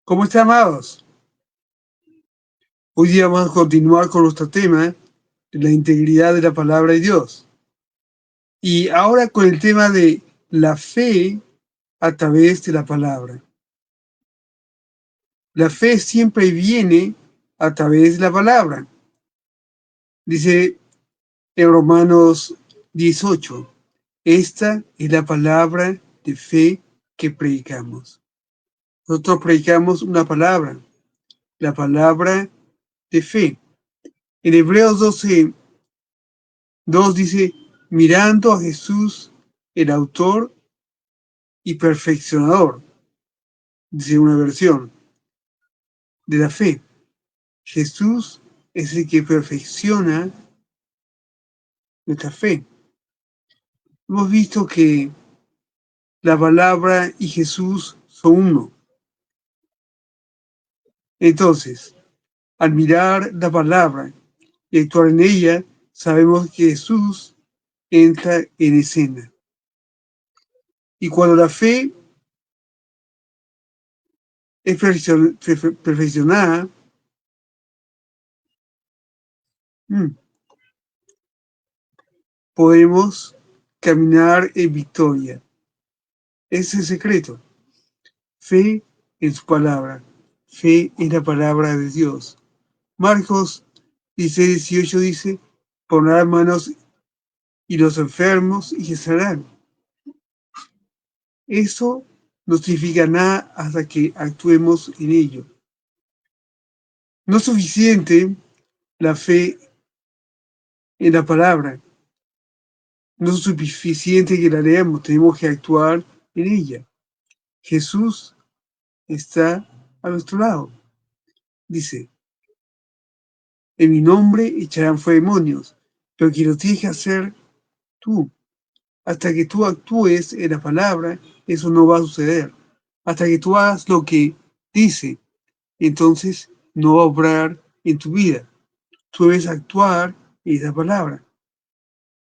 ¿Cómo están, amados? Hoy día vamos a continuar con nuestro tema de la integridad de la palabra de Dios. Y ahora con el tema de la fe a través de la palabra. La fe siempre viene a través de la palabra. Dice en Romanos 18, esta es la palabra de fe que predicamos. Nosotros predicamos una palabra, la palabra de fe. En Hebreos 12, 2 dice, mirando a Jesús, el autor y perfeccionador, dice una versión, de la fe. Jesús es el que perfecciona nuestra fe. Hemos visto que la palabra y Jesús son uno. Entonces, al mirar la palabra y actuar en ella, sabemos que Jesús entra en escena. Y cuando la fe es perfeccionada, podemos caminar en victoria. Ese es el secreto. Fe en su palabra. Fe en la palabra de Dios. Marcos 16:18 dice, pondrán manos y los enfermos y se sanarán. Eso no significa nada hasta que actuemos en ello. No es suficiente la fe en la palabra. No es suficiente que la leamos, tenemos que actuar en ella. Jesús está a nuestro lado. Dice, en mi nombre echarán fuera demonios, pero que lo tienes que hacer tú. Hasta que tú actúes en la palabra, eso no va a suceder. Hasta que tú hagas lo que dice, entonces no va a obrar en tu vida. Tú debes actuar en esa palabra.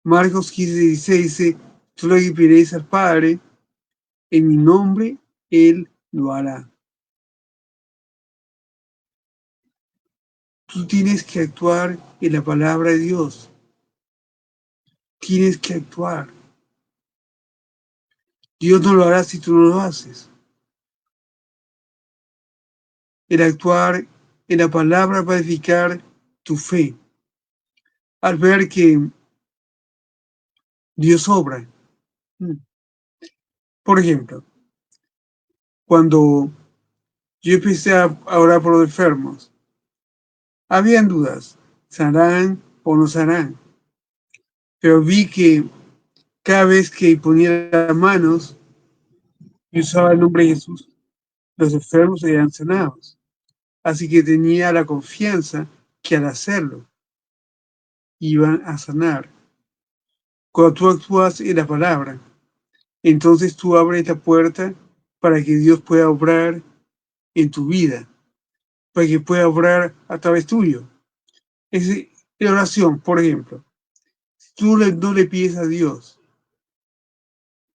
Marcos 15:16 dice, tú lo que pidéis al Padre, en mi nombre, Él lo hará. Tú tienes que actuar en la palabra de Dios. Tienes que actuar. Dios no lo hará si tú no lo haces. El actuar en la palabra va a edificar tu fe. Al ver que Dios obra. Por ejemplo, cuando yo empecé a orar por los enfermos, habían dudas, ¿sanarán o no sanarán? Pero vi que cada vez que ponía las manos y usaba el nombre de Jesús, los enfermos eran sanados. Así que tenía la confianza que al hacerlo iban a sanar. Cuando tú actúas en la palabra, entonces tú abres la puerta para que Dios pueda obrar en tu vida, para que pueda obrar a través tuyo. Es la oración, por ejemplo. Si tú no le pides a Dios,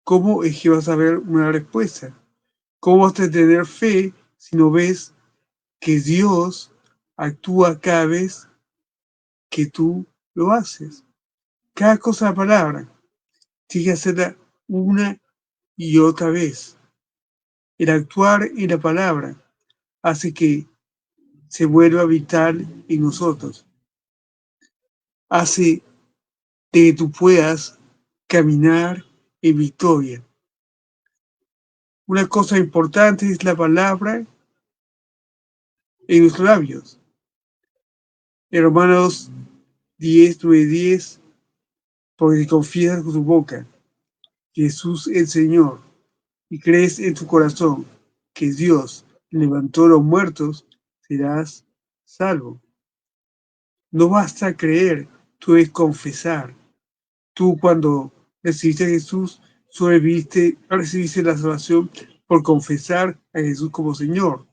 ¿cómo es que vas a ver una respuesta? ¿Cómo vas a tener fe si no ves que Dios actúa cada vez que tú lo haces? Cada cosa de palabra, tienes que hacerla una y otra vez. El actuar en la palabra hace que se vuelva vital en nosotros. Hace que tú puedas caminar en victoria. Una cosa importante es la palabra en nuestros labios. En Romanos 10:9-10, porque si confiesas con tu boca que Jesús es el Señor y crees en tu corazón que Dios levantó a los muertos, serás salvo. No basta creer, tú debes confesar. Tú cuando recibiste a Jesús, recibiste la salvación por confesar a Jesús como Señor.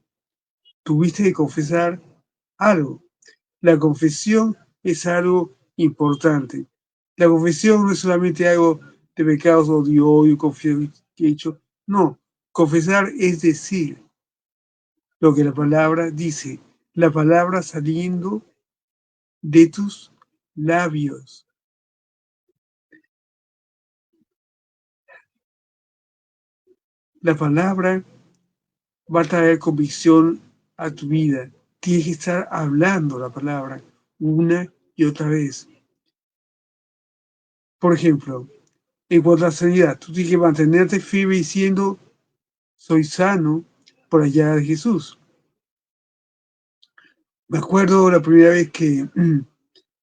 Tuviste que confesar algo. La confesión es algo importante. La confesión no es solamente algo de pecados o de odio, confieso que he hecho. No, confesar es decir. lo que la palabra dice, la palabra saliendo de tus labios. La palabra va a traer convicción a tu vida. Tienes que estar hablando la palabra una y otra vez. Por ejemplo, en cuanto a la sanidad, tú tienes que mantenerte firme diciendo, soy sano por allá de Jesús. Me acuerdo la primera vez que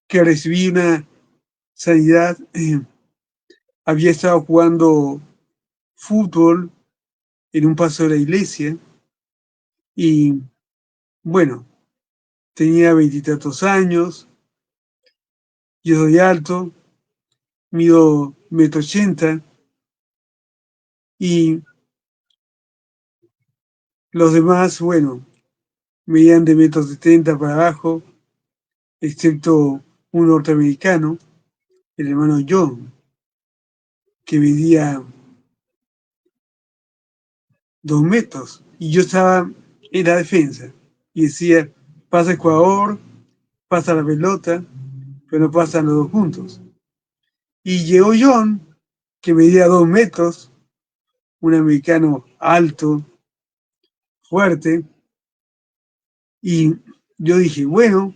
recibí una sanidad, había estado jugando fútbol en un paso de la iglesia y bueno, tenía 20 años, yo soy alto, mido 1,80 m y los demás, bueno, medían de 1,70 m para abajo, excepto un norteamericano, el hermano John, que medía 2 metros y yo estaba en la defensa y decía, pasa Ecuador, pasa la pelota, pero no pasan los dos juntos. Y llegó John, que medía 2 metros, un americano alto, fuerte, y yo dije, bueno,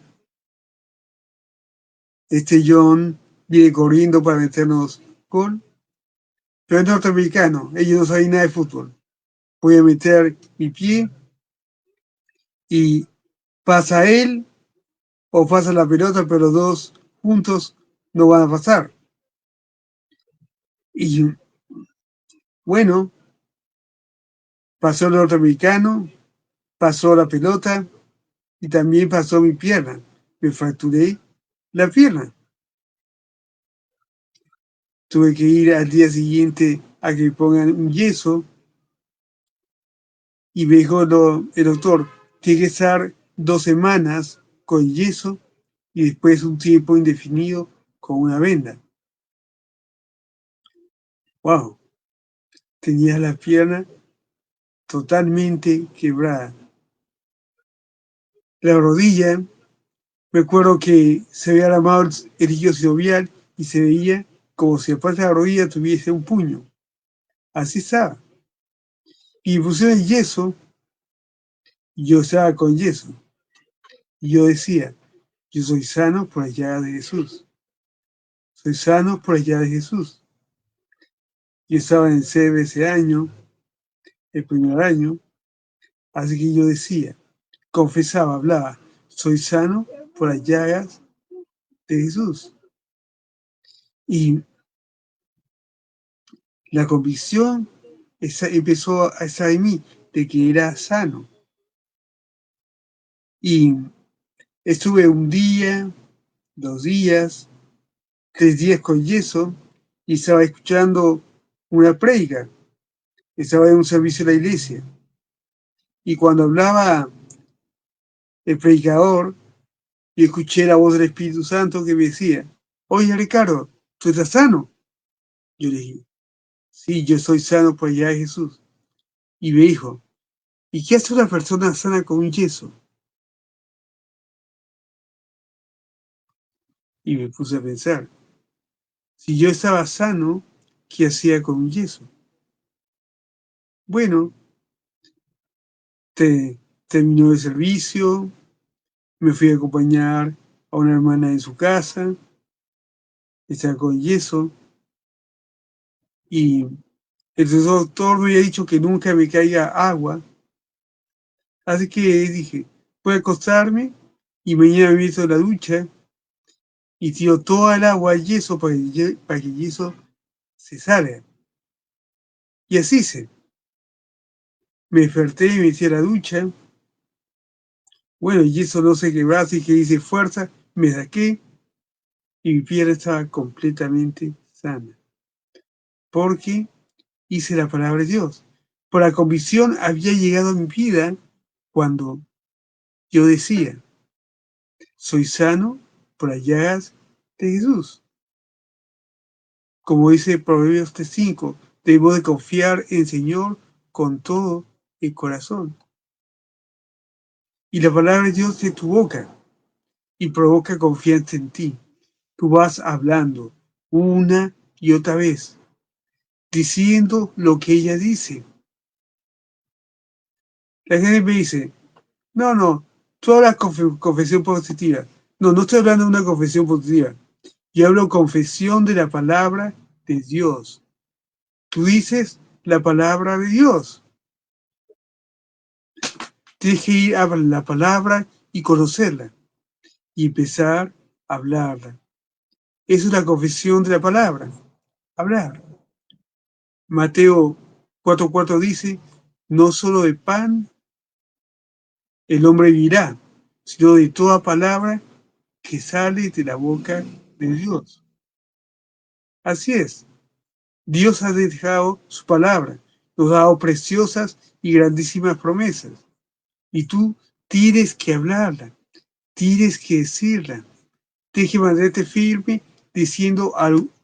este John viene corriendo para meternos gol, pero es norteamericano, ellos no saben nada de fútbol. Voy a meter mi pie y pasa él o pasa la pelota, pero los dos juntos no van a pasar. Y bueno, pasó el norteamericano, pasó la pelota y también pasó mi pierna. Me fracturé la pierna. Tuve que ir al día siguiente a que me pongan un yeso y me dijo el doctor, tiene que estar 2 semanas con yeso y después un tiempo indefinido con una venda. Wow, tenía la pierna totalmente quebrada. La rodilla, me acuerdo que se había armado el líquido sinovial y se veía como si aparte de la rodilla tuviese un puño. Así estaba. Y me pusieron el yeso, y yo estaba con yeso. Y yo decía, yo soy sano por allá de Jesús. Soy sano por allá de Jesús. Yo estaba en el CB ese año, el primer año, así que yo decía, confesaba, hablaba, soy sano por allá de Jesús. Y la convicción empezó a estar en mí de que era sano. Y estuve un día, 2 días, 3 días con yeso y estaba escuchando una prédica. Estaba en un servicio de la iglesia. Y cuando hablaba el predicador, yo escuché la voz del Espíritu Santo que me decía, oye Ricardo, ¿tú estás sano? Yo le dije, sí, yo soy sano por allá de Jesús. Y me dijo, ¿y qué hace una persona sana con un yeso? Y me puse a pensar, si yo estaba sano, ¿qué hacía con un yeso? Bueno, terminó el servicio, me fui a acompañar a una hermana en su casa, estaba con yeso, y el doctor me había dicho que nunca me caiga agua, así que dije, voy a acostarme y mañana me meto en la ducha y tiro toda el agua al yeso para que el yeso se salga. Y así hice. Me desperté y me metí a la ducha. Bueno, el yeso no se quebraba, así que hice fuerza, me saqué y mi pierna estaba completamente sana. Porque hice la palabra de Dios. Por la convicción había llegado a mi vida cuando yo decía, soy sano por las llagas de Jesús. Como dice Proverbios 3:5, debemos de confiar en el Señor con todo el corazón. Y la palabra de Dios de tu boca y provoca confianza en ti. Tú vas hablando una y otra vez, diciendo lo que ella dice. La gente me dice, no, tú hablas confesión positiva. No estoy hablando de una confesión positiva. Yo hablo confesión de la palabra de Dios. Tú dices la palabra de Dios. Tienes que ir a la palabra y conocerla y empezar a hablarla. Eso es la confesión de la palabra, hablar. Mateo 4:4 dice, no solo de pan el hombre vivirá, sino de toda palabra que sale de la boca de Dios. Así es, Dios ha dejado su palabra, nos ha dado preciosas y grandísimas promesas. Y tú tienes que hablarla, tienes que decirla, tienes que mantenerte firme diciendo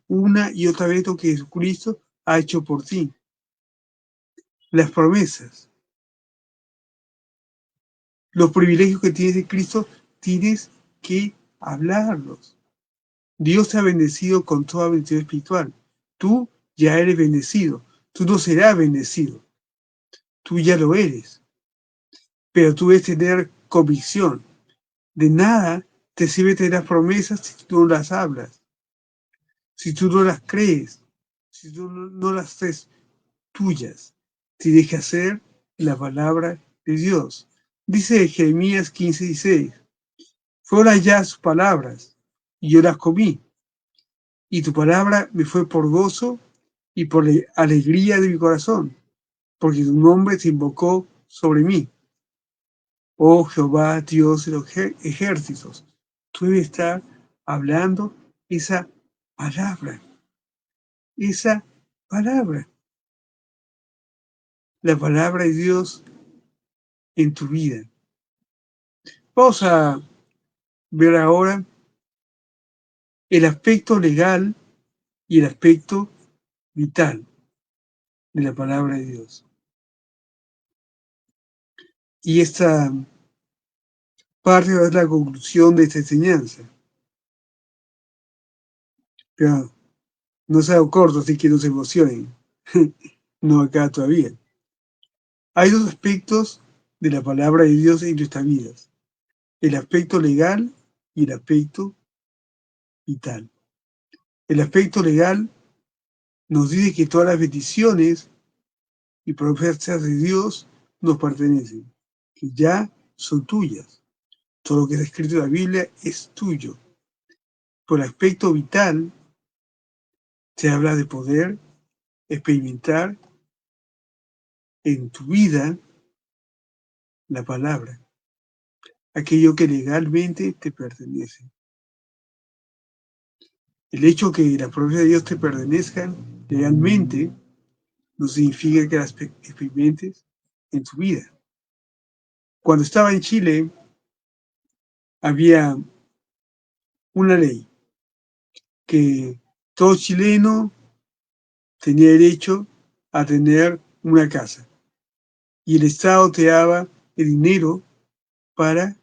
una y otra vez lo que Jesucristo ha hecho por ti. Las promesas, los privilegios que tienes de Cristo, tienes que hablarlos. Dios te ha bendecido con toda bendición espiritual. Tú ya eres bendecido. Tú no serás bendecido. Tú ya lo eres. Pero tú debes tener convicción. De nada te sirve tener las promesas si tú no las hablas, si tú no las crees, si tú no las haces tuyas. Tienes que hacer la palabra de Dios. Dice Jeremías 15:16. Fueron ya sus palabras, y yo las comí. Y tu palabra me fue por gozo y por alegría de mi corazón, porque tu nombre se invocó sobre mí. Oh Jehová, Dios de los ejércitos, tú debes estar hablando esa palabra, la palabra de Dios en tu vida. Vamos a ver ahora el aspecto legal y el aspecto vital de la palabra de Dios. Y esta parte va a ser la conclusión de esta enseñanza. Pero no se ha dado corto, así que no se emocionen. No acá todavía. Hay dos aspectos de la palabra de Dios en nuestras vidas. El aspecto legal y el aspecto vital. El aspecto legal nos dice que todas las bendiciones y promesas de Dios nos pertenecen, que ya son tuyas. Todo lo que está escrito en la Biblia es tuyo. Por el aspecto vital se habla de poder experimentar en tu vida la palabra, aquello que legalmente te pertenece. El hecho que las promesas de Dios te pertenezcan legalmente no significa que las experimentes en tu vida. Cuando estaba en Chile, había una ley que todo chileno tenía derecho a tener una casa y el Estado te daba el dinero para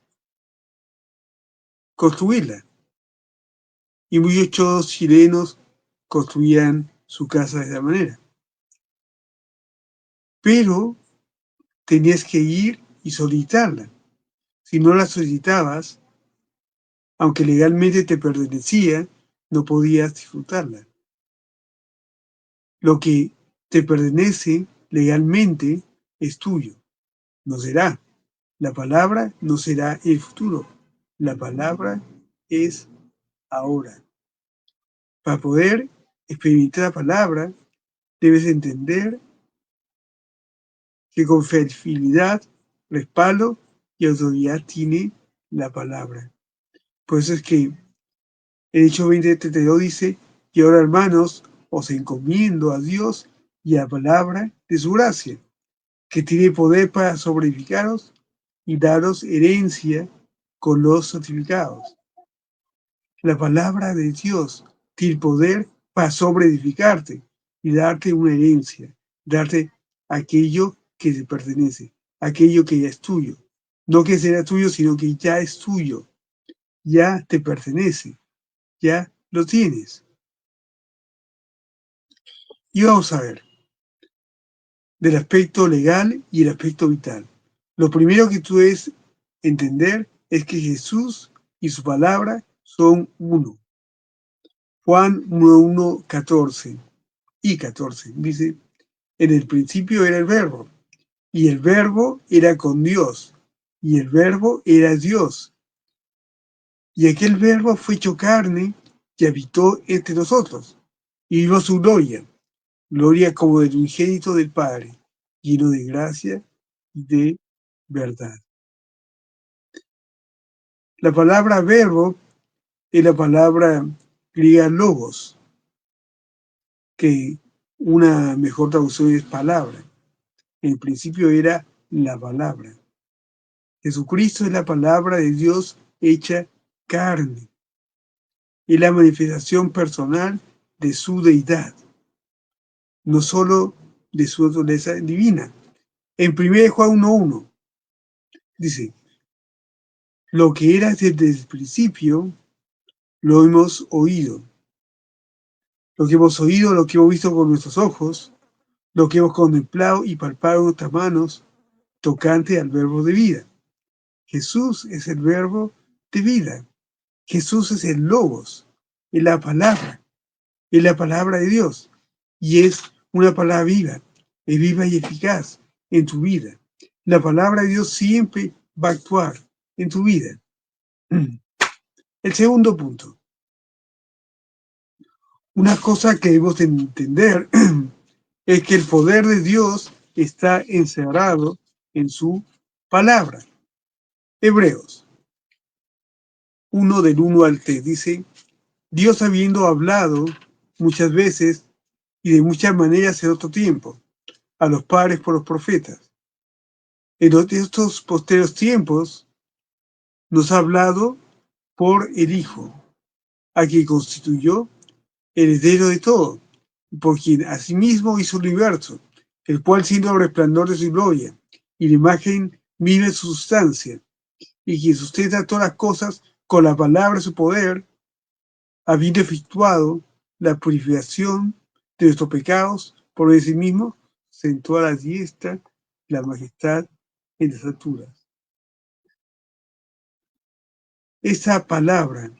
construirla. Y muchos chilenos construían su casa de esa manera. Pero tenías que ir y solicitarla. Si no la solicitabas, aunque legalmente te pertenecía, no podías disfrutarla. Lo que te pertenece legalmente es tuyo, no será. La palabra no será el futuro. La palabra es ahora. Para poder experimentar la palabra, debes entender que con fidelidad, respaldo y autoridad tiene la palabra. Por eso es que el Hechos 20:32 dice, y ahora hermanos, os encomiendo a Dios y a la palabra de su gracia, que tiene poder para sobreedificaros y daros herencia con los santificados. La palabra de Dios tiene poder para sobreedificarte y darte una herencia, darte aquello que te pertenece, aquello que ya es tuyo. No que será tuyo, sino que ya es tuyo, ya te pertenece, ya lo tienes. Y vamos a ver del aspecto legal y el aspecto vital. Lo primero que tú debes entender es que Jesús y su palabra son uno. Juan 1:1, 14 y 14 dice, en el principio era el verbo, y el verbo era con Dios, y el verbo era Dios. Y aquel verbo fue hecho carne y habitó entre nosotros, y vimos su gloria, gloria como del unigénito del Padre, lleno de gracia y de verdad. La palabra verbo es la palabra griega logos, que una mejor traducción es palabra. En principio era la palabra. Jesucristo es la palabra de Dios hecha carne. Es la manifestación personal de su deidad, no solo de su naturaleza divina. En 1 Juan 1:1 dice, lo que era desde el principio lo hemos oído. Lo que hemos oído, lo que hemos visto con nuestros ojos, lo que hemos contemplado y palpado en nuestras manos, tocante al verbo de vida. Jesús es el verbo de vida. Jesús es el logos, es la palabra de Dios. Y es una palabra viva, es viva y eficaz en tu vida. La palabra de Dios siempre va a actuar en tu vida. El segundo punto. Una cosa que debemos entender es que el poder de Dios está encerrado en su palabra. Hebreos 1 del 1 al 3 dice, Dios habiendo hablado muchas veces y de muchas maneras en otro tiempo, a los padres por los profetas. En estos posteriores tiempos nos ha hablado por el Hijo, a quien constituyó heredero de todo, por quien asimismo hizo el universo, el cual siendo el resplandor de su gloria y la imagen vive en su sustancia, y quien sustenta todas las cosas con la palabra de su poder, habiendo efectuado la purificación de nuestros pecados por sí mismo, sentó a la diestra la majestad en las alturas. Esa palabra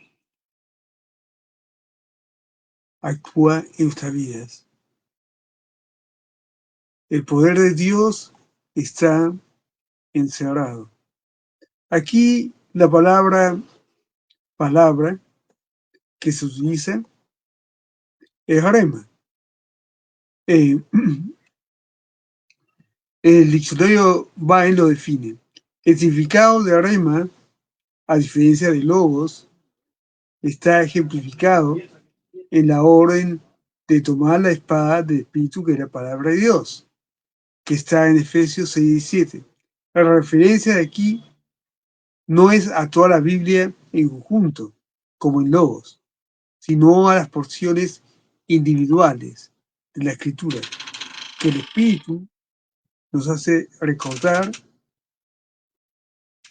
actúa en nuestras vidas. El poder de Dios está encerrado. Aquí la palabra que se utiliza es rema. El diccionario Baen lo define. El significado de rema, a diferencia de logos, está ejemplificado en la orden de tomar la espada del Espíritu, que es la palabra de Dios, que está en Efesios 6:17. La referencia de aquí no es a toda la Biblia en conjunto, como en logos, sino a las porciones individuales de la Escritura, que el Espíritu nos hace recordar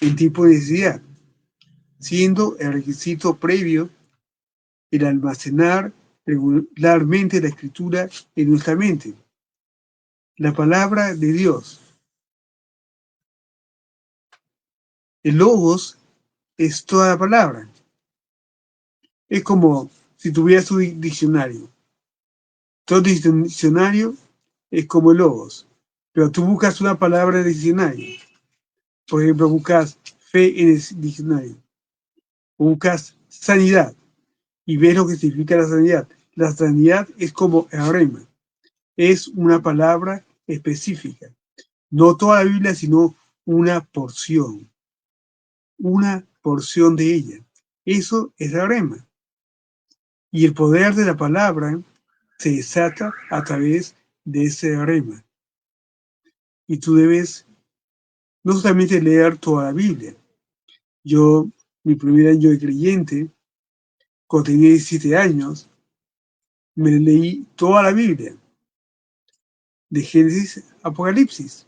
en tiempo de necesidad, siendo el requisito previo el almacenar regularmente la Escritura en nuestra mente. La palabra de Dios. El logos es toda la palabra. Es como si tuvieras un diccionario. Todo diccionario es como el logos. Pero tú buscas una palabra en el diccionario. Por ejemplo, buscas fe en el diccionario. O buscas sanidad. Y ves lo que significa la sanidad. La sanidad es como el rema. Es una palabra específica. No toda la Biblia, sino una porción. Una porción de ella. Eso es el rema. Y el poder de la palabra se desata a través de ese rema. Y tú debes no solamente leer toda la Biblia. Yo, mi primer año de creyente, cuando tenía 17 años, me leí toda la Biblia, de Génesis a Apocalipsis.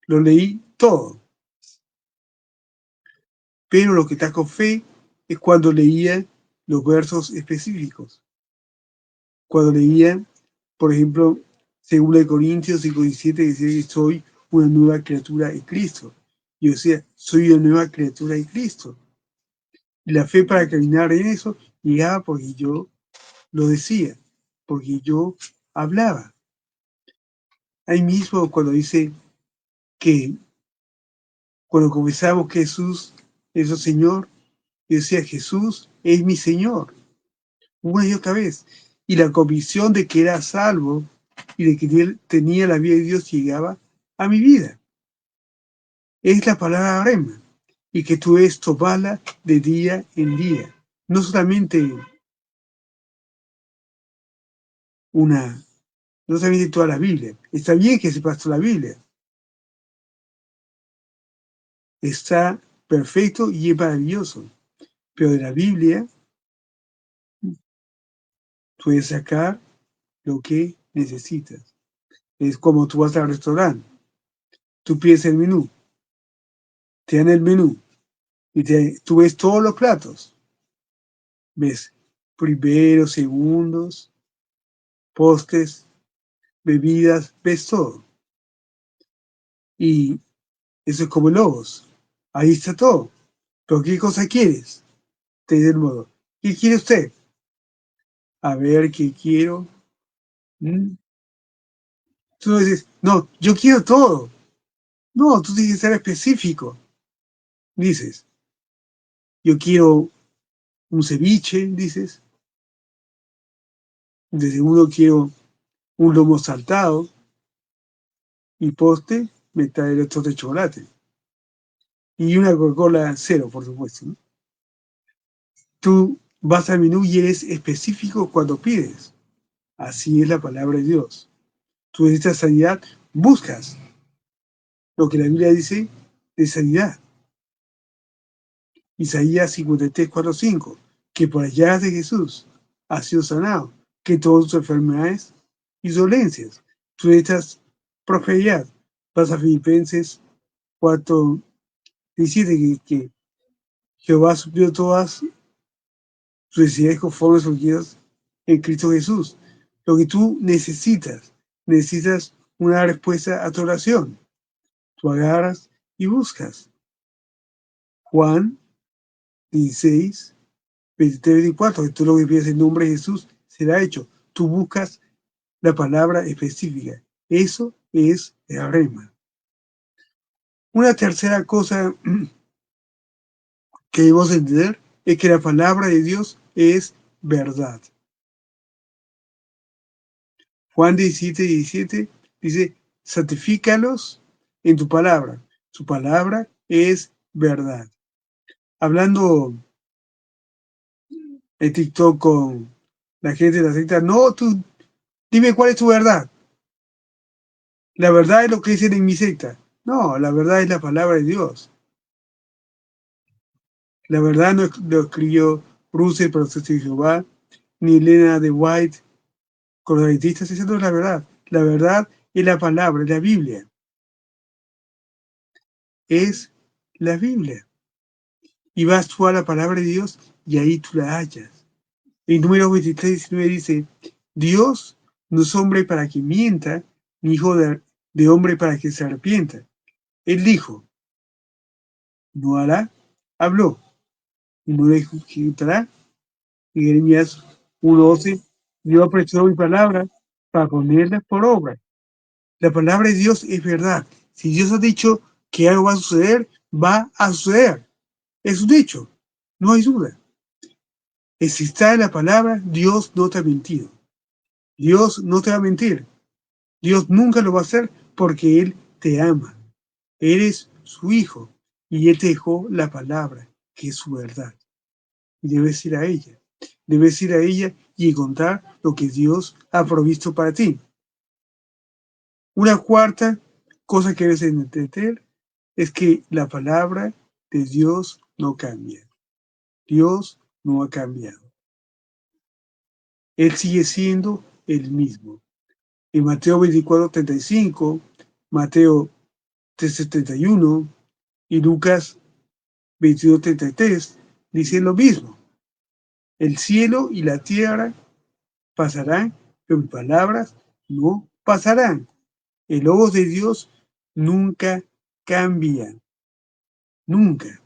Lo leí todo. Pero lo que trajo fe es cuando leía los versos específicos. Cuando leía, por ejemplo, 2 Corintios 5:17, dice que soy una nueva criatura en Cristo. Yo decía, soy una nueva criatura en Cristo. Y la fe para caminar en eso llegaba porque yo lo decía, porque yo hablaba. Ahí mismo cuando dice que cuando confesamos que Jesús es el Señor, yo decía, Jesús es mi Señor, una y otra vez. Y la convicción de que era salvo y de que él tenía la vida de Dios llegaba a mi vida. Es la palabra rema. Y que tú es tomarla de día en día. No solamente no solamente toda la Biblia. Está bien que sepas toda la Biblia. Está perfecto y es maravilloso. Pero de la Biblia puedes sacar lo que necesitas. Es como tú vas al restaurante. Tú pides el menú. Te dan el menú. Y tú ves todos los platos. Ves primeros, segundos, postres, bebidas, ves todo. Y eso es como Logos. Ahí está todo. Pero ¿qué cosa quieres? Te dice el modo. ¿Qué quiere usted? A ver, ¿qué quiero? Tú no dices, no, yo quiero todo. No, tú tienes que ser específico. Dices, yo quiero un ceviche, dices. De segundo quiero un lomo saltado. Y postre, me trae el de chocolate. Y una Coca-Cola cero, por supuesto, ¿no? Tú vas al menú y eres específico cuando pides. Así es la palabra de Dios. Tú necesitas sanidad, buscas lo que la Biblia dice de sanidad. Isaías 53:4-5, que por allá de Jesús ha sido sanado, que todas sus enfermedades y dolencias. Tú necesitas prosperidad. Vas a Filipenses 4:17, que Jehová suplió todas sus necesidades conforme a sus riquezas en Cristo Jesús. Lo que tú necesitas una respuesta a tu oración. Tú agarras y buscas. Juan 16, 23, 24, que tú lo que pides en nombre de Jesús será hecho. Tú buscas la palabra específica. Eso es el rema. Una tercera cosa que debemos entender es que la palabra de Dios es verdad. Juan 17:17 dice, santifícalos en tu palabra. Su palabra es verdad. Hablando en TikTok con la gente de la secta, no, tú dime cuál es tu verdad. La verdad es lo que dicen en mi secta. No, la verdad es la palabra de Dios. La verdad no lo escribió Russell, profesor de Jehová, ni Elena de White, con los adventistas. Esa no es la verdad. La verdad es la palabra, es la Biblia. Es la Biblia. Y vas tú a la palabra de Dios y ahí tú la hallas. En Números 23:19 dice, Dios no es hombre para que mienta, ni hijo de hombre para que se arrepienta. Él dijo, no hará, habló, y no lo ejecutará. Y Jeremías 1:11, Dios apresuró mi palabra para ponerla por obra. La palabra de Dios es verdad. Si Dios ha dicho que algo va a suceder, va a suceder. Es un hecho, no hay duda. Si está en la palabra, Dios no te ha mentido. Dios no te va a mentir. Dios nunca lo va a hacer porque Él te ama. Eres su hijo y Él te dejó la palabra, que es su verdad. Y debes ir a ella. Debes ir a ella y encontrar lo que Dios ha provisto para ti. Una cuarta cosa que debes entender es que la palabra de Dios no cambia. Dios no ha cambiado. Él sigue siendo el mismo. En Mateo 24:35, Mateo 3:71 y Lucas 22:33 dice lo mismo. El cielo y la tierra pasarán, pero mis palabras no pasarán. El Logos de Dios nunca cambia, nunca.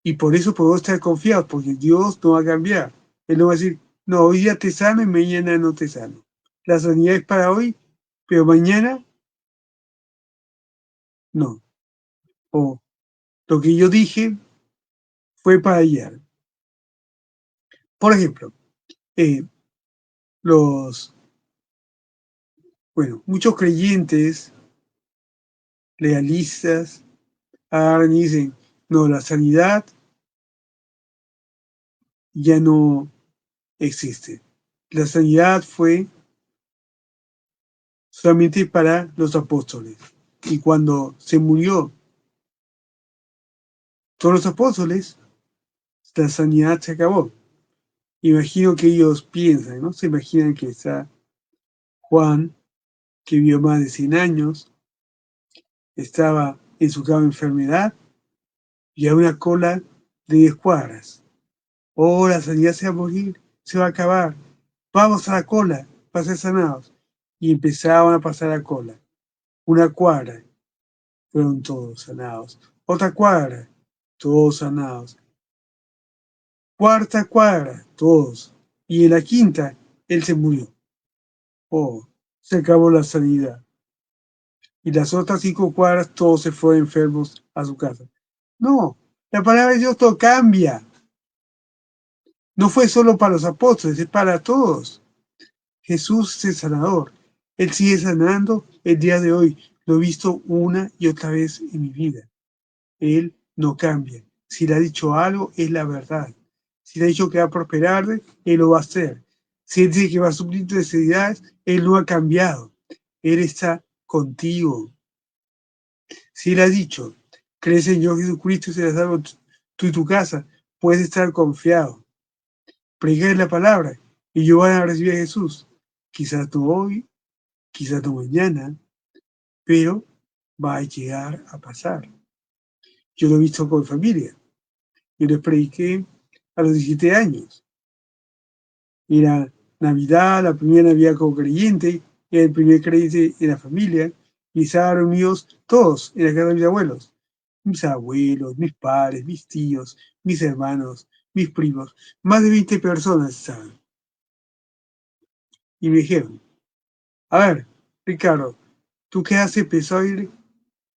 Y por eso podemos estar confiados, porque Dios no va a cambiar. Él no va a decir, no, hoy día te sano y mañana no te sano. La sanidad es para hoy, pero mañana no. O lo que yo dije fue para ayer. Por ejemplo, muchos creyentes legalistas ahora dicen, no, la sanidad ya no existe. La sanidad fue solamente para los apóstoles. Y cuando se murió todos los apóstoles, la sanidad se acabó. Imagino que ellos piensan, ¿no? Se imaginan que está Juan, que vivió más de 100 años, estaba en su cama de enfermedad y a una cola de 10 cuadras. Oh, la sanidad se va a morir, se va a acabar. Vamos a la cola para ser sanados. Y empezaban a pasar la cola. Una cuadra, fueron todos sanados. Otra cuadra, todos sanados. Cuarta cuadra, todos. Y en la quinta, él se murió. Oh, se acabó la sanidad. Y las otras 5 cuadras, todos se fueron enfermos a su casa. No, la palabra de Dios todo cambia. No fue solo para los apóstoles, es para todos. Jesús es el sanador. Él sigue sanando el día de hoy. Lo he visto una y otra vez en mi vida. Él no cambia. Si le ha dicho algo, es la verdad. Si le ha dicho que va a prosperar, Él lo va a hacer. Si Él dice que va a suplir tus necesidades, Él no ha cambiado. Él está contigo. Si Él ha dicho, crees en Señor Jesucristo y serás salvo tú y tu casa, puedes estar confiado. Predicar la palabra y yo voy a recibir a Jesús. Quizás no hoy, quizás no mañana, pero va a llegar a pasar. Yo lo he visto con familia. Yo les prediqué a los 17 años. Era Navidad, la primera Navidad como creyente, era el primer creyente en la familia, y estaban reunidos todos en la casa de mis abuelos. Mis abuelos, mis padres, mis tíos, mis hermanos, mis primos. Más de 20 personas estaban. Y me dijeron, a ver, Ricardo, ¿tú qué has empezado a ir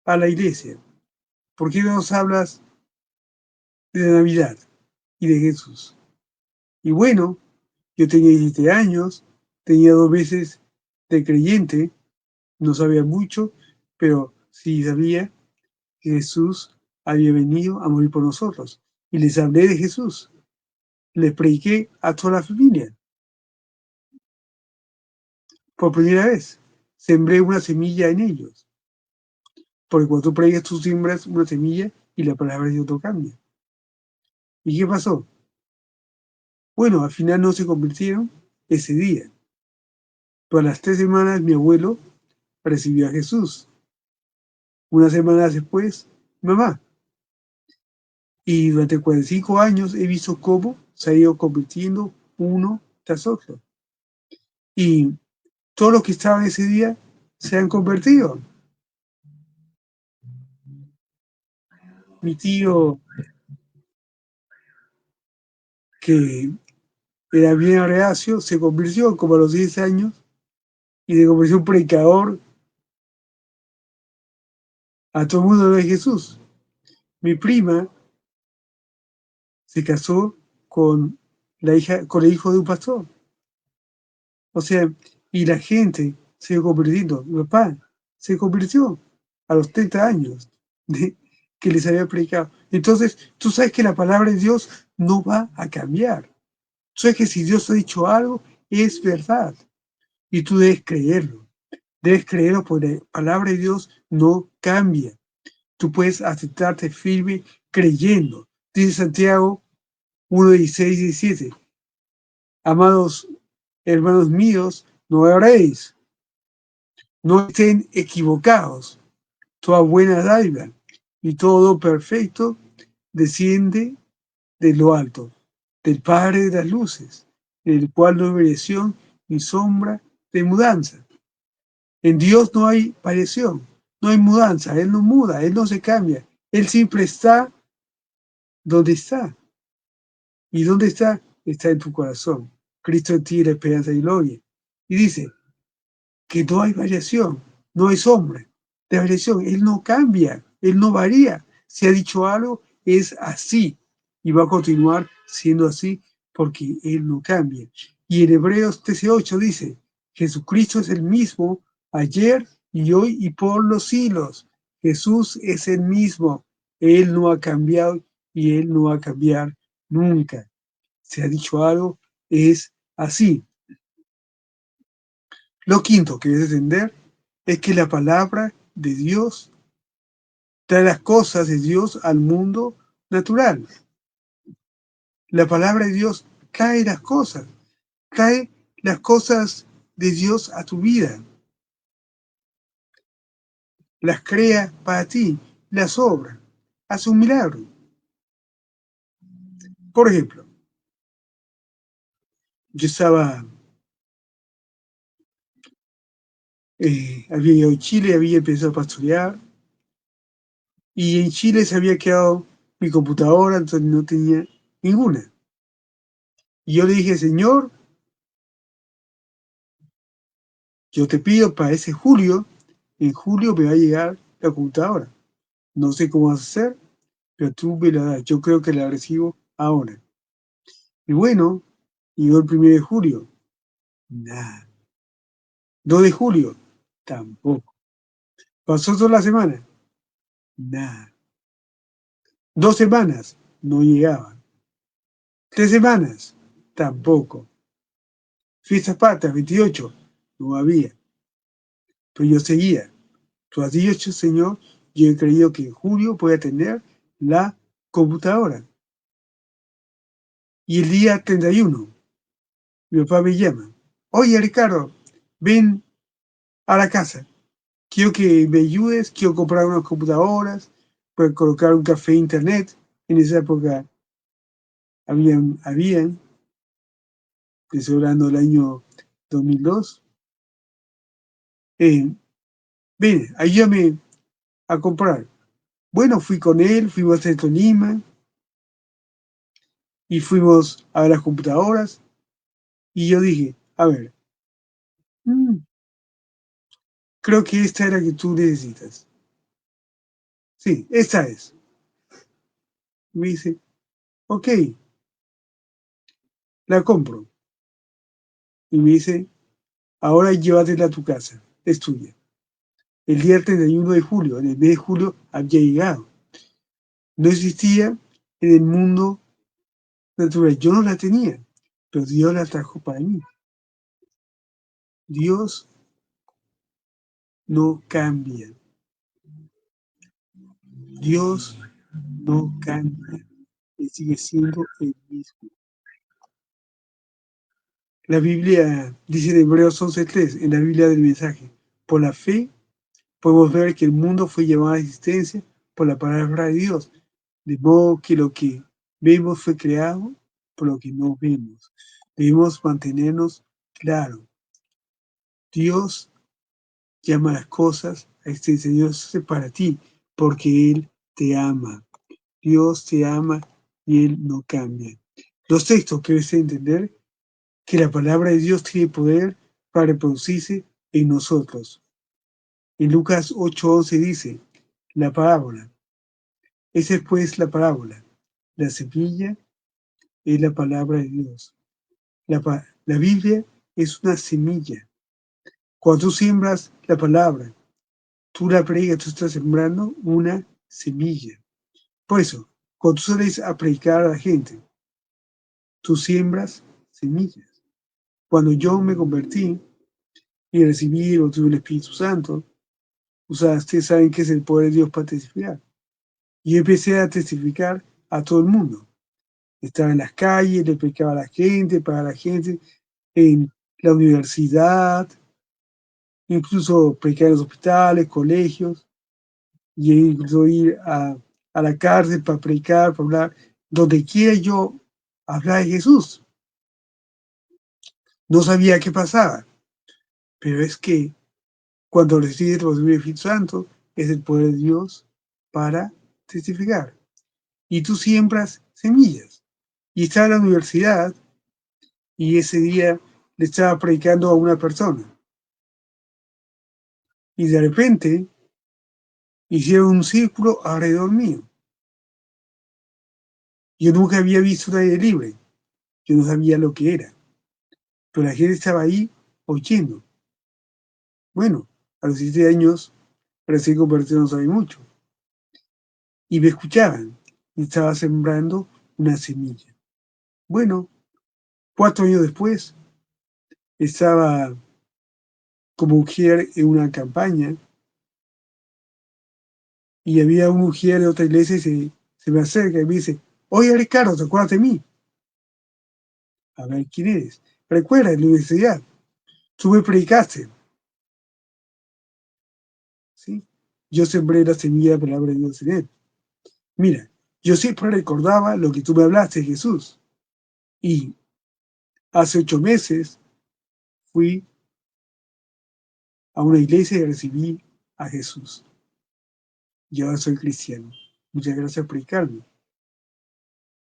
a la iglesia? ¿Por qué no nos hablas de la Navidad y de Jesús? Y bueno, yo tenía 17 años, tenía 2 meses de creyente, no sabía mucho, pero sí sabía que Jesús había venido a morir por nosotros. Y les hablé de Jesús. Les prediqué a toda la familia. Por primera vez, sembré una semilla en ellos. Porque cuando tú predicas, tú siembras una semilla y la palabra de Dios no cambia. ¿Y qué pasó? Bueno, al final no se convirtieron ese día. Pero a las 3 semanas mi abuelo recibió a Jesús. Una semana después, mamá. Y durante 45 años he visto cómo se ha ido convirtiendo uno tras otro. Y todos los que estaban ese día se han convertido. Mi tío, que era bien reacio, se convirtió como a los 10 años y se convirtió un predicador a todo el mundo de Jesús. Mi prima se casó con con el hijo de un pastor. O sea, y la gente se iba convirtiendo. Mi papá se convirtió a los 30 años que les había predicado. Entonces, tú sabes que la palabra de Dios no va a cambiar. Tú sabes que si Dios ha dicho algo, es verdad. Y tú debes creerlo. Debes creerlo porque la palabra de Dios no cambia. Tú puedes aceptarte firme creyendo. Dice Santiago 1:16 y 17. Amados hermanos míos, no erréis, no estén equivocados. Toda buena dádiva y todo perfecto desciende de lo alto, del Padre de las luces, en el cual no hay variación ni sombra de mudanza. En Dios no hay variación, no hay mudanza, Él no muda, Él no se cambia, Él siempre está donde está. ¿Y dónde está? Está en tu corazón. Cristo en ti, la esperanza y gloria. Y dice que no hay variación, no hay sombra de variación. Él no cambia, Él no varía. Si ha dicho algo, es así. Y va a continuar siendo así porque Él no cambia. Y en Hebreos 13:8 dice, Jesucristo es el mismo ayer y hoy y por los siglos. Jesús es el mismo. Él no ha cambiado y Él no va a cambiar nunca. Se ha dicho algo, es así. Lo quinto que debes entender es que la palabra de Dios trae las cosas de Dios al mundo natural. La palabra de Dios trae las cosas de Dios a tu vida. Las crea para ti, las obra, hace un milagro. Por ejemplo, yo había ido a Chile, había empezado a pastorear, y en Chile se había quedado mi computadora, entonces no tenía ninguna. Y yo le dije, Señor, yo te pido para ese julio, en julio me va a llegar la computadora. No sé cómo vas a hacer, pero tú me la das. Yo creo que la recibo ahora. Y bueno, llegó el 1 de julio. Nada. 2 de julio. Tampoco. Pasó toda la semana. Nada. 2 semanas. No llegaban. 3 semanas. Tampoco. Fiestas patrias, 28. No había. Pero yo seguía. Tú has dicho, Señor, yo he creído que en julio voy a tener la computadora. Y el día 31, mi papá me llama. Oye, Ricardo, ven a la casa. Quiero que me ayudes, quiero comprar unas computadoras, para colocar un café internet. En esa época habían, estoy hablando del año 2002. Ven, ayúdame a comprar. Bueno, fui con él, fuimos a Tolima y fuimos a ver las computadoras. Y yo dije, a ver, creo que esta es la que tú necesitas. Sí, esta es. Me dice, ok, la compro. Y me dice, ahora llévatela a tu casa, es tuya. El día 31 de julio, en el mes de julio, había llegado. No existía en el mundo natural. Yo no la tenía, pero Dios la trajo para mí. Dios no cambia. Dios no cambia. Él sigue siendo el mismo. La Biblia dice en Hebreos 11:3, en la Biblia del mensaje, por la fe podemos ver que el mundo fue llevado a existencia por la palabra de Dios, de modo que lo que vemos fue creado por lo que no vemos. Debemos mantenernos claros. Dios llama las cosas a existencia. Dios es para ti, porque Él te ama. Dios te ama y Él no cambia. Los textos que debes entender que la palabra de Dios tiene poder para reproducirse en nosotros. En Lucas 8:11 dice, la parábola. Esa es pues la parábola. La semilla es la palabra de Dios. La Biblia es una semilla. Cuando tú siembras la palabra, tú la predicas, tú estás sembrando una semilla. Por eso, cuando tú sales a predicar a la gente, tú siembras semillas. Cuando yo me convertí y recibí o tuve el Espíritu Santo, ustedes saben que es el poder de Dios para testificar. Y yo empecé a testificar a todo el mundo. Estaba en las calles, le predicaba a la gente, para la gente, en la universidad, incluso predicar en los hospitales, colegios, y incluso ir a a la cárcel para predicar, para hablar, donde quiera yo hablar de Jesús. No sabía qué pasaba, pero es que cuando recibes el Espíritu Santo es el poder de Dios para testificar. Y tú siembras semillas. Y estaba en la universidad y ese día le estaba predicando a una persona. Y de repente hicieron un círculo alrededor mío. Yo nunca había visto un aire libre. Yo no sabía lo que era. Pero la gente estaba ahí oyendo. Bueno, a los 7 años, recién convertido, no sabía mucho. Y me escuchaban. Y estaba sembrando una semilla. Bueno, 4 años después, estaba como mujer en una campaña y había una mujer de otra iglesia y se me acerca y me dice, oye Ricardo, ¿te acuerdas de mí? A ver, ¿quién eres? Recuerda, en la universidad, tú me predicaste. ¿Sí? Yo sembré la semilla de la palabra de Dios en él. Mira, yo siempre recordaba lo que tú me hablaste, Jesús. Y hace 8 meses fui a una iglesia y recibí a Jesús. Y ahora soy cristiano. Muchas gracias por predicarme.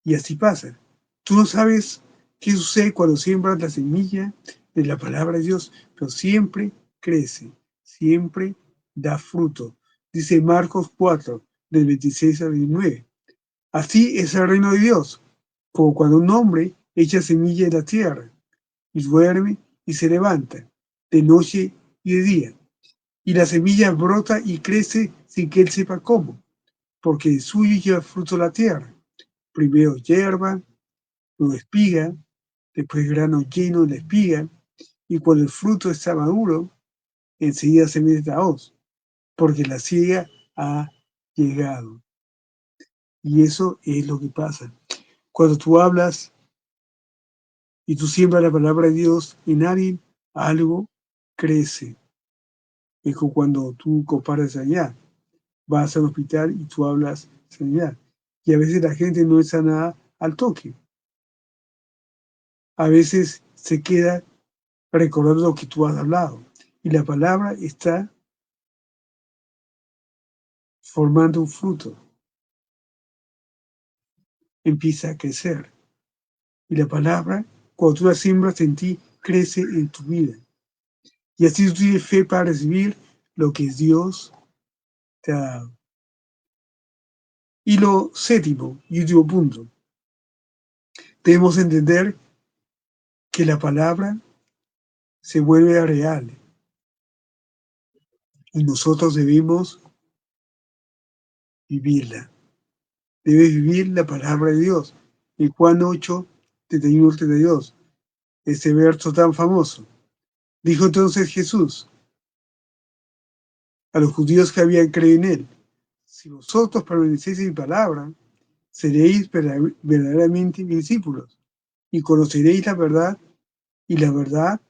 Y así pasa. Tú no sabes qué sucede cuando siembras la semilla de la palabra de Dios, pero siempre crece, siempre da fruto. Dice Marcos 4, del 26 al 29. Así es el reino de Dios, como cuando un hombre echa semilla en la tierra y duerme y se levanta, de noche y de día. Y la semilla brota y crece sin que él sepa cómo, porque de suyo lleva fruto la tierra. Primero hierba, luego espiga, después grano lleno de la espiga, y cuando el fruto está maduro, enseguida se mete la hoz, porque la siega ha llegado. Y eso es lo que pasa. Cuando tú hablas y tú siembras la palabra de Dios en alguien, algo crece. Es como cuando tú comparas allá, vas al hospital y tú hablas sanidad. Y a veces la gente no es sanada al toque. A veces se queda recordando lo que tú has hablado. Y la palabra está formando un fruto. Empieza a crecer. Y la palabra, cuando tú la siembras en ti, crece en tu vida. Y así tú tienes fe para recibir lo que Dios te ha dado. Y lo séptimo y último punto, debemos entender que la palabra se vuelve real y nosotros debemos vivirla. Debes vivir la palabra de Dios. En Juan 8, 31, 32, ese verso tan famoso. Dijo entonces Jesús a los judíos que habían creído en él, si vosotros permanecéis en mi palabra, seréis verdaderamente mis discípulos y conoceréis la verdad y la verdad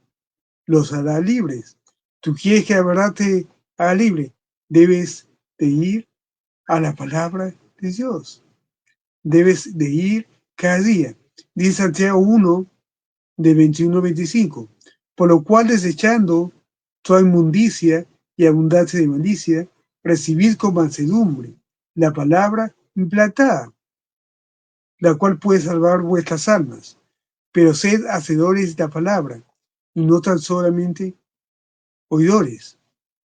los hará libres. ¿Tú quieres que la verdad te haga libre? Debes de ir a la palabra de Dios. Debes de ir cada día. Dice Santiago 1, de 21 a 25. Por lo cual, desechando toda inmundicia y abundancia de malicia, recibid con mansedumbre la palabra implantada, la cual puede salvar vuestras almas. Pero sed hacedores de la palabra, y no tan solamente oidores,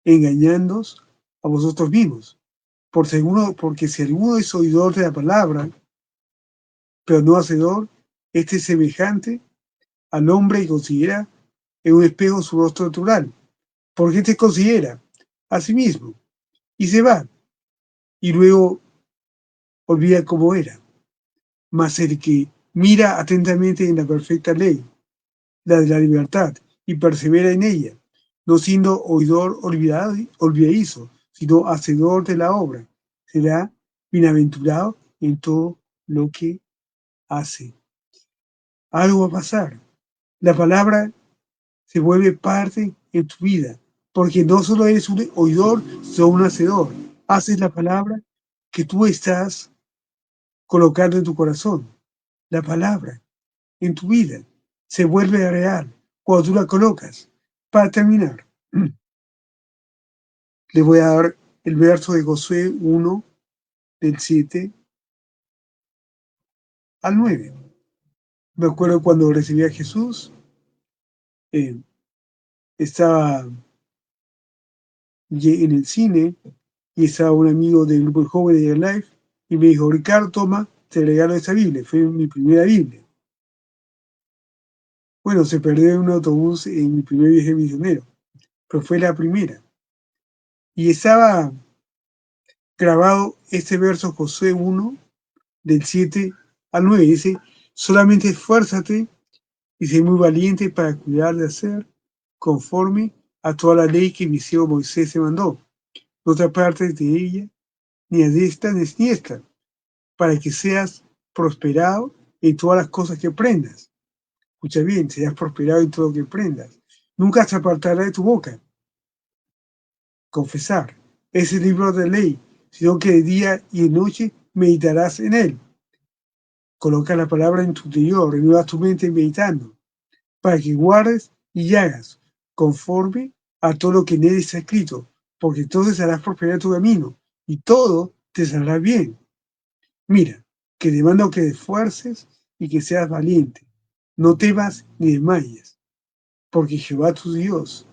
engañándoos a vosotros mismos. Porque si alguno es oidor de la palabra, pero no hacedor, este es semejante al hombre que considera en un espejo su rostro natural, porque este considera a sí mismo y se va, y luego olvida cómo era. Mas el que mira atentamente en la perfecta ley, la de la libertad, y persevera en ella, no siendo oidor olvidadizo, sino hacedor de la obra, será bienaventurado en todo lo que hace. Algo va a pasar. La palabra se vuelve parte en tu vida, porque no solo eres un oidor, sino un hacedor. Haces la palabra, que tú estás colocando en tu corazón. La palabra en tu vida se vuelve real cuando tú la colocas. Para terminar, le voy a dar el verso de Josué 1, del 7 al 9. Me acuerdo cuando recibí a Jesús, estaba en el cine y estaba un amigo del grupo joven de Life y me dijo: Ricardo, toma, te regalo esta Biblia. Fue mi primera Biblia. Bueno, se perdió en un autobús en mi primer viaje misionero, pero fue la primera. Y estaba grabado este verso, Josué 1, del 7 al 9. Dice: solamente esfuérzate y sé muy valiente para cuidar de hacer conforme a toda la ley que mi siervo Moisés se mandó. No te apartes de ella, ni a esta ni a siniestra, para que seas prosperado en todas las cosas que aprendas. Escucha bien, seas prosperado en todo lo que aprendas. Nunca se apartará de tu boca confesar ese libro de ley, sino que de día y de noche meditarás en él. Coloca la palabra en tu interior, renueva tu mente meditando, para que guardes y hagas conforme a todo lo que en él está escrito, porque entonces harás prosperar tu camino y todo te saldrá bien. Mira, que te mando que te esfuerces y que seas valiente. No temas ni desmayes, porque Jehová tu Dios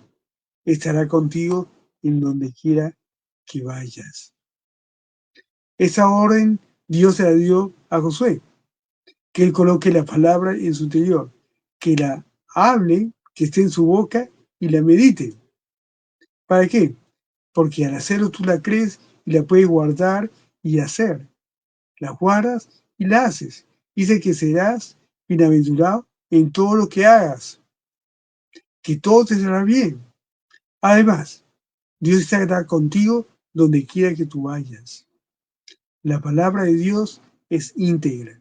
estará contigo en donde quiera que vayas. Esa orden Dios se la dio a Josué, que él coloque la palabra en su interior, que la hable, que esté en su boca y la medite. ¿Para qué? Porque al hacerlo tú la crees y la puedes guardar y hacer. La guardas y la haces. Dice que serás bienaventurado en todo lo que hagas, que todo te será bien. Además, Dios estará contigo donde quiera que tú vayas. La palabra de Dios es íntegra,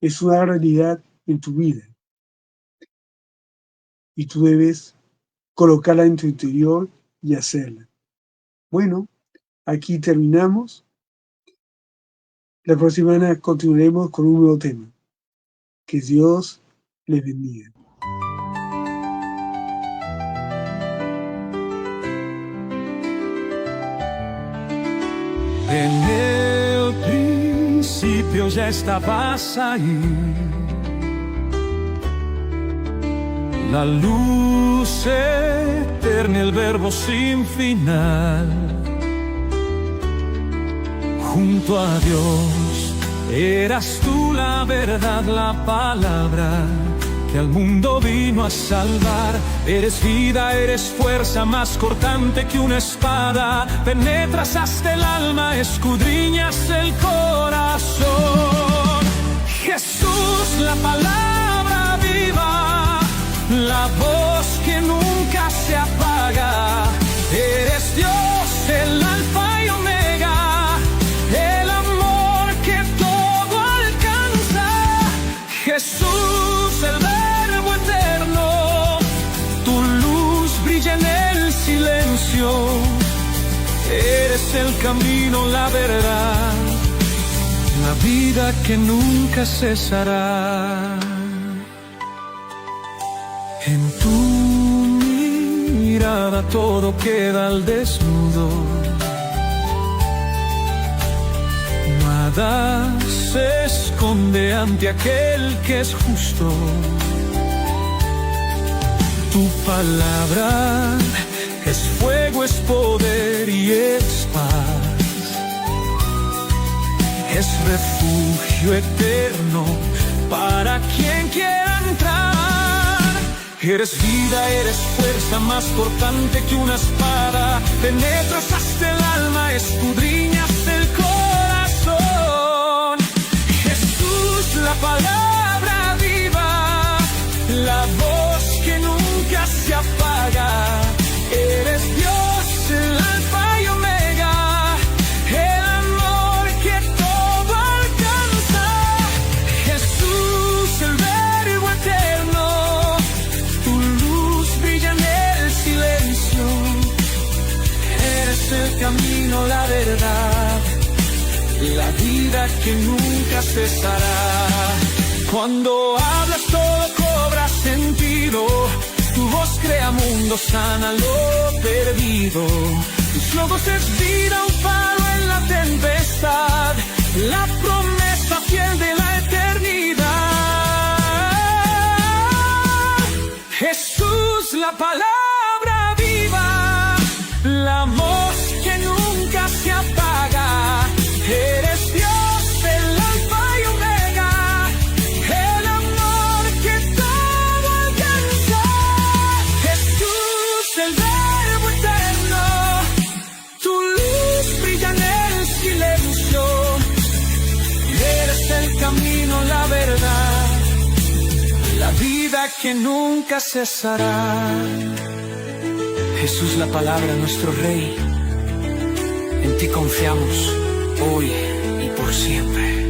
es una realidad en tu vida. Y tú debes colocarla en tu interior y hacerla. Bueno, aquí terminamos. La próxima semana continuaremos con un nuevo tema. Que Dios les bendiga. En el principio ya estabas ahí, la luz eterna, el verbo sin final. Junto a Dios eras tú la verdad, la palabra que al mundo vino a salvar. Eres vida, eres fuerza más cortante que una espada. Penetras hasta el alma, escudriñas el corazón. Jesús, la palabra viva, la voz que nunca se apaga. Eres Dios, el alfa y omega, el amor que todo alcanza. Jesús, el verbo eterno, tu luz brilla en el silencio. Eres el camino, la verdad, la vida que nunca cesará. En tu mirada todo queda al desnudo. Nada se esconde ante aquel que es justo. Tu palabra es fuego, es poder y es paz. Es refugio eterno para quien quiera entrar. Eres vida, eres fuerza más cortante que una espada. Penetras hasta el alma, escudriñas el corazón. Jesús, la palabra viva, la voz que nunca se apaga. Eres Dios, el alfa y omega, el amor que todo alcanza. Jesús, el verbo eterno, tu luz brilla en el silencio. Eres el camino, la verdad, la vida que nunca cesará. Cuando hablas todo cobra sentido, tu voz crea mundo, sana lo perdido. Tus logos es vida, un faro en la tempestad, la promesa fiel de la eternidad. Jesús, la palabra viva, la voz que nunca se apaga. Eres Dios, el alfa y omega, el amor que todo alcanza. Jesús, el verbo eterno, tu luz brilla en el silencio. Eres el camino, la verdad, la vida que nunca cesará. Jesús, la palabra, nuestro Rey, en ti confiamos hoy y por siempre.